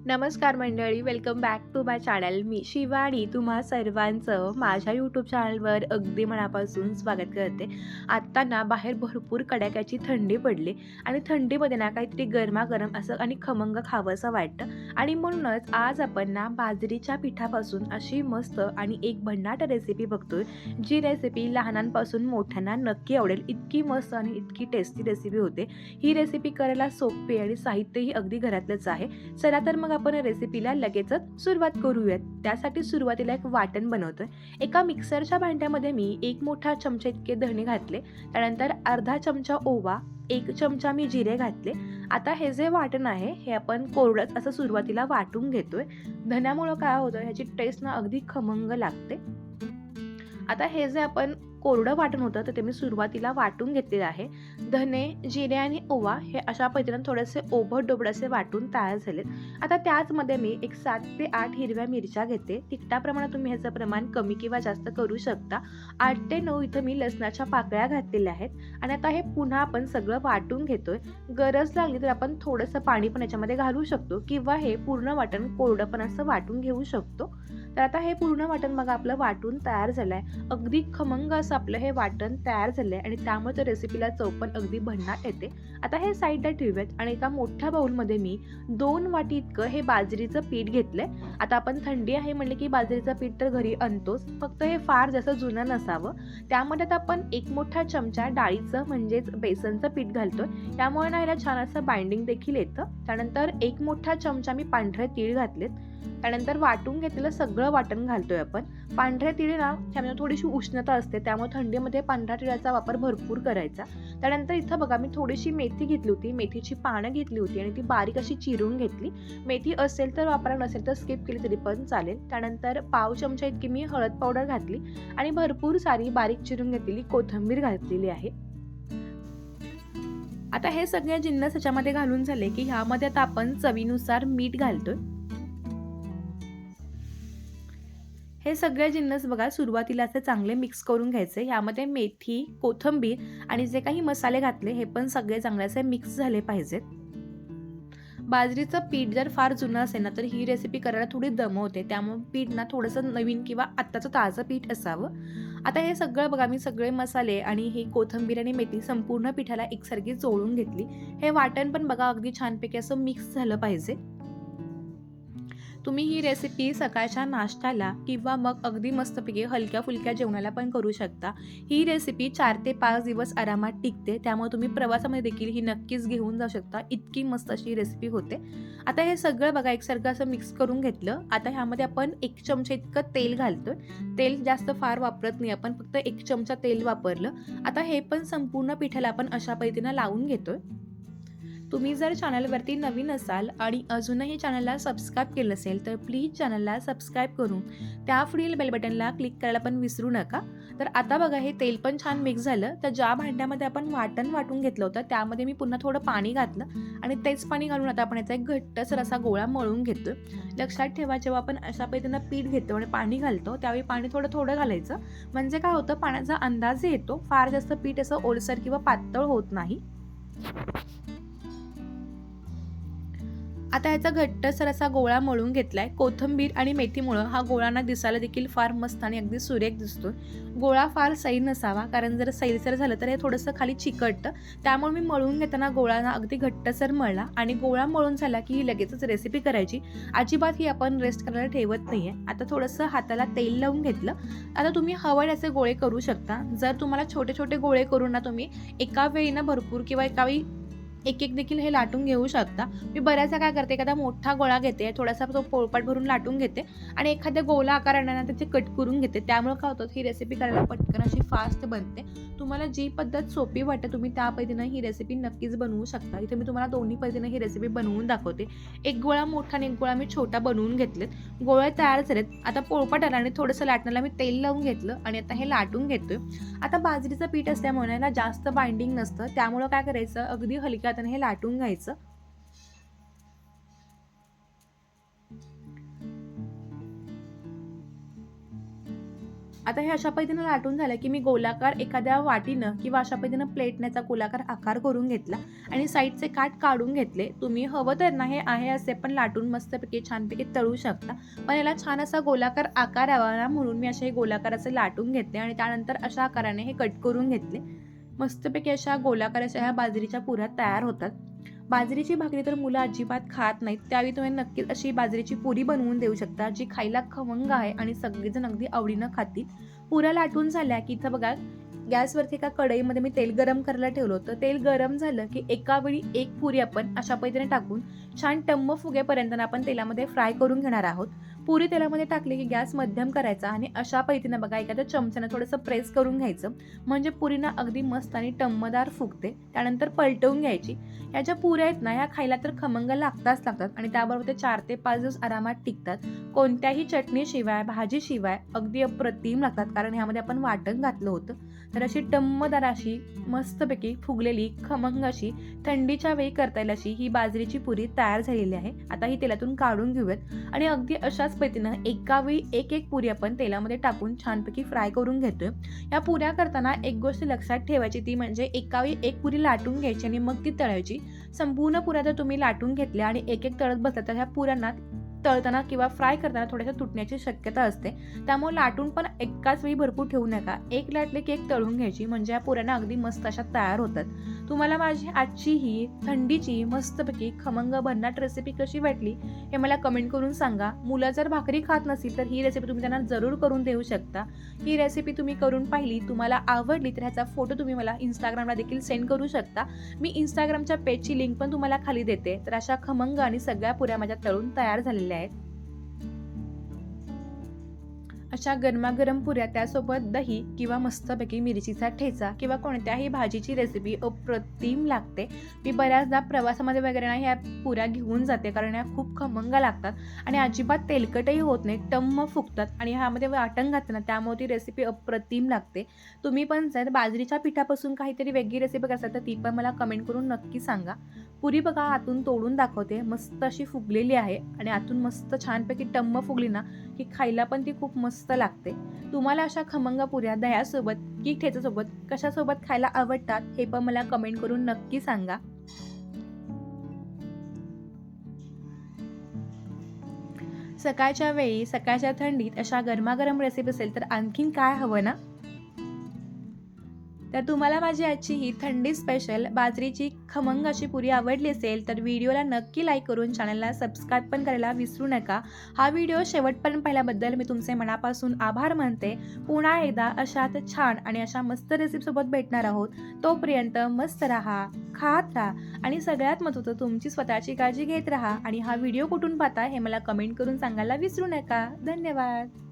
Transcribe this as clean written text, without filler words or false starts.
नमस्कार मंडळी, welcome back to my channel. मी शिवानी तुम्हा सर्वांचं माझ्या यूट्यूब चॅनलवर अगदी मनापासून स्वागत करते. आत्ता ना बाहेर भरपूर कडाक्याची थंडी पडली आणि थंडीमध्ये ना काहीतरी गरमागरम असं आणि खमंग खावंसं वाटतं आणि म्हणूनच आज आपण ना बाजरीच्या पिठापासून अशी मस्त आणि एक भन्नाट रेसिपी बघतोय, जी रेसिपी लहानांपासून मोठ्यांना नक्की आवडेल. इतकी मस्त आणि इतकी टेस्टी रेसिपी होते. ही रेसिपी करायला सोपी आणि साहित्यही अगदी घरातलंच आहे. चला तर मग आपण रेसिपीला लगेचच सुरुवात करूयात. त्यासाठी सुरुवातीला एक वाटण बनवतोय. एका मिक्सरच्या भांड्यामध्ये मी 1 मोठा चमचा इतके धणे घातले. त्यानंतर अर्धा चमचा ओवा, 1 चमचा मी जिरे घातले. आता हे जे वाटण आहे हे आपण कोरडंच असं सुरुवातीला वाटून घेतोय. धण्यामुळं काय होतं, ह्याची टेस्ट ना अगदी खमंग लागते. आता हे जे आपण कोरडं वाटण होतं तर ते मी सुरुवातीला वाटून घेतलेलं आहे. धने, जिरे आणि ओवा हे अशा पद्धतीने थोडेसे ओबड-दोबड असे वाटून तयार झालेत. आता त्याचमध्ये मी एक 7 ते 8 हिरव्या मिरच्या घेते. तिखटाप्रमाणे तुम्ही ह्याचं प्रमाण कमी किंवा जास्त करू शकता. 8 ते 9 इथं मी लसणाच्या पाकळ्या घातलेल्या आहेत आणि आता हे पुन्हा आपण सगळं वाटून घेतोय. गरज लागली तर आपण थोडंसं पाणी पण याच्यामध्ये घालू शकतो किंवा हे पूर्ण वाटण कोरडं पण असं वाटून घेऊ शकतो. तर आता हे पूर्ण वाटण मग आपलं वाटून तयार झालंय. अगदी खमंग असं आपलं हे वाटण तयार झालंय आणि त्यामुळे रेसिपीला चव पण अगदी भन्नाट येते. आता हे साईडला ठेवूयात आणि एका मोठ्या बाउलमध्ये मी 2 वाटी इतकं हे बाजरीचं पीठ घेतलंय. आता आपण थंडी आहे म्हणले की बाजरीचं पीठ तर घरी आणतोच, फक्त हे फार जास्त जुनं नसावं. त्यामध्ये आता आपण 1 मोठा चमचा डाळीचं म्हणजेच बेसनचं पीठ घालतोय. त्यामुळे ना याला छान असं बाइंडिंग देखील येतं. त्यानंतर 1 मोठा चमचा मी पांढरे तीळ घातलेत. त्यानंतर वाटून घेतलेलं सगळं वाटण घालतोय आपण. पांढऱ्या तिळे ना त्यामध्ये थोडीशी उष्णता असते, त्यामुळे थंडीमध्ये पांढऱ्या तिळाचा वापर भरपूर करायचा. त्यानंतर इथं बघा मी थोडीशी मेथी घेतली होती, मेथीची पानं घेतली होती आणि ती बारीक अशी चिरून घेतली. मेथी असेल तर वापरा, नसेल तर स्किप केली तरी पण चालेल. त्यानंतर पाव चमचा इतकी मी हळद पावडर घातली आणि भरपूर सारी बारीक चिरून घेतलेली कोथिंबीर घातलेली आहे. आता हे सगळे जिन्नस ह्याच्यामध्ये घालून झाले की ह्यामध्ये आता आपण चवीनुसार मीठ घालतोय. हे सगळे जिन्नस बघा सुरुवातीला असे चांगले मिक्स करून घ्यायचे. ह्यामध्ये मेथी, कोथिंबीर आणि जे काही मसाले घातले हे पण सगळे चांगले असे मिक्स झाले पाहिजेत. बाजरीचं पीठ जर फार जुनं असेल ना तर ही रेसिपी करायला थोडी दमवते, त्यामुळे पीठ ना थोडंसं नवीन किंवा आत्ताचं ताजं पीठ असावं. आता हे सगळं बघा मी सगळे मसाले आणि ही कोथिंबीर आणि मेथी संपूर्ण पिठाला एकसारखी चोळून घेतली. हे वाटण पण बघा अगदी छानपैकी असं मिक्स झालं पाहिजे. तुम्ही ही रेसिपी सकाळच्या नाश्त्याला किंवा मग अगदी मस्तपैकी हलक्या-फुलक्या जेवणाला पण करू शकता. ही रेसिपी 4 ते 5 दिवस आरामात टिकते, त्यामुळे तुम्ही प्रवासामध्ये देखील ही नक्कीच घेऊन जाऊ शकता. इतकी मस्त अशी रेसिपी होते. आता हे सगळं बघा एकसारखं असं मिक्स करून घेतलं. आता ह्यामध्ये आपण 1 चमचा इतकं तेल घालतोय. तेल जास्त फार वापरत नाही आपण, फक्त 1 चमचा तेल वापरलं. आता हे पण संपूर्ण पिठाला आपण अशा पद्धतीनं लावून घेतोय. तुम्ही जर चॅनलवरती नवीन असाल आणि अजूनही चॅनलला सबस्क्राईब केलं नसेल तर प्लीज चॅनलला सबस्क्राईब करून त्या पुढील बेल बटनला क्लिक करायला पण विसरू नका. तर आता बघा हे तेल पण छान मिक्स झालं. तर ज्या भांड्यामध्ये आपण वाटण वाटून घेतलं होतं त्यामध्ये मी पुन्हा थोडं पाणी घातलं आणि तेच पाणी घालून आता आपण याचा एक घट्टसर असा गोळा मळून घेतोय. लक्षात ठेवा, जेव्हा आपण अशा पद्धतीनं पीठ घेतो आणि पाणी घालतो त्यावेळी पाणी थोडं थोडं घालायचं. म्हणजे काय होतं, पाण्याचा अंदाज येतो, फार जास्त पीठ असं ओलसर किंवा पातळ होत नाही. आता ह्याचा घट्टसर असा गोळा मळून घेतलाय. कोथिंबीर आणि मेथीमुळं हा गोळा ना दिसायला देखील फार मस्त आणि अगदी सुरेख दिसतोय. गोळा फार सैल नसावा, कारण जर सैलसर झालं तर हे थोडंसं खाली चिकटतं. त्यामुळे मी मळून घेताना गोळा ना अगदी घट्टसर मळला आणि गोळा मळून झाला की ही लगेचच रेसिपी करायची. अजिबात ही आपण रेस्ट करायला ठेवत नाहीये. आता थोडंसं हाताला तेल लावून घेतलं. आता तुम्ही हवे असे गोळे करू शकता. जर तुम्हाला छोटे छोटे गोळे करून ना तुम्ही एका वेळी ना भरपूर किंवा एका वेळी एक देखील हे लाटून घेऊ शकता. मी बऱ्याचदा काय करते, एखादा मोठा गोळा घेते, थोडासा तो पोळपाट भरून लाटून घेते आणि एखाद्या गोला आकाराने ना त्याचे कट करून घेते. त्यामुळे काय होतं, ही रेसिपी करायला पटकन अशी फास्ट बनते. तुम्हाला जी पद्धत सोपी वाटते तुम्ही त्या पद्धतीनं ही रेसिपी नक्कीच बनवू शकता. इथे मी तुम्हाला दोन्ही पद्धतीने ही रेसिपी बनवून दाखवते. एक गोळा मोठा आणि एक गोळा मी छोटा बनवून घेतलेत. गोळे तयार झालेत. आता पोळपाटाला आणि थोडंसं लाटण्याला मी तेल लावून घेतलं आणि आता हे लाटून घेतोय. आता बाजरीचं पीठ असल्यामुळे ना जास्त बाइंडिंग नसतं, त्यामुळे काय करायचं, अगदी हलक्या हाताने हे लाटून घ्यायचं. आता हे अशा पद्धतीनं लाटून झालं की मी गोलाकार एखाद्या वाटीनं किंवा अशा पद्धतीनं प्लेटण्याचा गोलाकार आकार करून घेतला आणि साईडचे काठ काढून घेतले. तुम्ही हवं तर ना हे आहे असे पण लाटून मस्तपैकी छानपैकी तळू शकता, पण याला छान असा गोलाकार आकार यावा ना म्हणून मी असे गोलाकार असे लाटून घेतले आणि त्यानंतर अशा आकाराने हे कट करून घेतले. मस्तपैकी अशा गोलाकार अशा ह्या बाजरीच्या पुऱ्या तयार होतात. बाजरीची भाकरी तर मुलं अजिबात खात नाहीत, त्यावेळी तुम्ही नक्कीच अशी बाजरीची पुरी बनवून देऊ शकता, जी खायला खमंग आहे आणि सगळेजण अगदी आवडीनं खातील. पुऱ्या लाटून झाल्या की इथं बघा गॅसवरती एका कढईमध्ये मी तेल गरम करायला ठेवलं होतं. तेल गरम झालं की एका वेळी एक पुरी आपण अशा पद्धतीने टाकून छान टम्म फुगेपर्यंत आपण तेलामध्ये फ्राय करून घेणार आहोत. पुरी तेलामध्ये टाकली की गॅस मध्यम करायचा आणि अशा पद्धतीने बघा एखाद्या चमच्यानं थोडंसं प्रेस करून घ्यायचं, म्हणजे पुरीना अगदी मस्त आणि टम्मदार फुगते. त्यानंतर पलटवून घ्यायची. ह्या ज्या पुऱ्या आहेत ना ह्या खायला तर खमंग लागतात आणि त्याबरोबर ते 4 ते 5 दिवस आरामात टिकतात. कोणत्याही चटणीशिवाय भाजीशिवाय अगदी अप्रतिम लागतात, कारण ह्यामध्ये आपण वाटण घातलं होतं. तर अशी टम्मदार अशी मस्तपैकी फुगलेली खमंग अशी थंडीच्या वेळी करता येईल अशी ही बाजरीची पुरी तयार झालेली आहे. आता ही तेलातून काढून घेऊयात आणि अगदी अशाच पद्धतीनं एका वेळी एक एक पुरी आपण तेलामध्ये टाकून छानपैकी फ्राय करून घेतोय. या पुऱ्या करताना एक गोष्ट लक्षात ठेवायची, ती म्हणजे एका वेळी एक पुरी लाटून घ्यायची आणि मग ती तळायची. संपूर्ण पुऱ्या जर तुम्ही लाटून घेतल्या आणि एक एक तळत बसला तर ह्या पुऱ्यांना तळताना किंवा फ्राय करताना थोड्याशा तुटण्याची शक्यता असते. त्यामुळे लाटून पण एकाच वेळी भरपूर ठेवू नका. एक लाटले की एक तळून घ्यायची, म्हणजे या पुऱ्यांना अगदी मस्त अशा तयार होतात. तुम्हाला माझी आजची ही थंडीची मस्तपैकी खमंग भन्नाट रेसिपी कशी वाटली हे मला कमेंट करून सांगा. मुलं जर भाकरी खात नसतील तर ही रेसिपी तुम्ही त्यांना जरूर करून देऊ शकता. ही रेसिपी तुम्ही करून पाहिली, तुम्हाला आवडली तर ह्याचा फोटो तुम्ही मला इंस्टाग्रामला देखील सेंड करू शकता. मी इंस्टाग्रामच्या पेजची लिंक पण तुम्हाला खाली देते. तर अशा खमंग आणि सगळ्या पुऱ्या माझ्या तळून तयार झालेल्या आहेत. अशा गरमागरम पुऱ्या त्यासोबत दही किंवा मस्तपैकी मिरचीचा ठेचा किंवा कोणत्याही भाजीची रेसिपी अप्रतिम लागते. मी बऱ्याचदा प्रवासामध्ये वगैरे ना ह्या पुऱ्या घेऊन जाते, कारण ह्या खूप खमंग लागतात आणि अजिबात तेलकटही होत नाही, टम्म फुगतात आणि ह्यामध्ये वाटण घातलं ना त्यामुळे ती रेसिपी अप्रतिम लागते. तुम्ही पण जर बाजरीच्या पिठापासून काहीतरी वेगळी रेसिपी करता तर ती पण मला कमेंट करून नक्की सांगा. पुरी बघा आतून तोडून दाखवते, मस्त अशी फुगलेली आहे आणि आतून मस्त छानपैकी टम्म फुगली ना की खायला पण ती खूप मस्त लागते. तुम्हाला अशा खमंग पुऱ्या दह्यासोबत की ठेच्यासोबत कशासोबत खायला आवडतात हे पण मला कमेंट करून नक्की सांगा. सकाळच्या वेळी सकाळच्या थंडीत अशा गरमागरम रेसिपी असेल तर आणखीन काय हवं ना. तर तुम्हाला माझी आजची ही थंडी स्पेशल बाजरीची खमंग अशी पुरी आवडली असेल तर व्हिडिओला नक्की लाईक करून चॅनलला सबस्क्राईब पण करायला विसरू नका. हा व्हिडिओ शेवटपर्यंत पाहिल्याबद्दल मी तुमचे मनापासून आभार मानते. पुन्हा एकदा अशाच छान आणि अशा मस्त रेसिपीसोबत भेटणार आहोत. तोपर्यंत मस्त राहा, खात राहा आणि सगळ्यात महत्त्वाचं तुमची स्वतःची काळजी घेत राहा. आणि हा व्हिडिओ कुठून पाहता हे मला कमेंट करून सांगायला विसरू नका. धन्यवाद.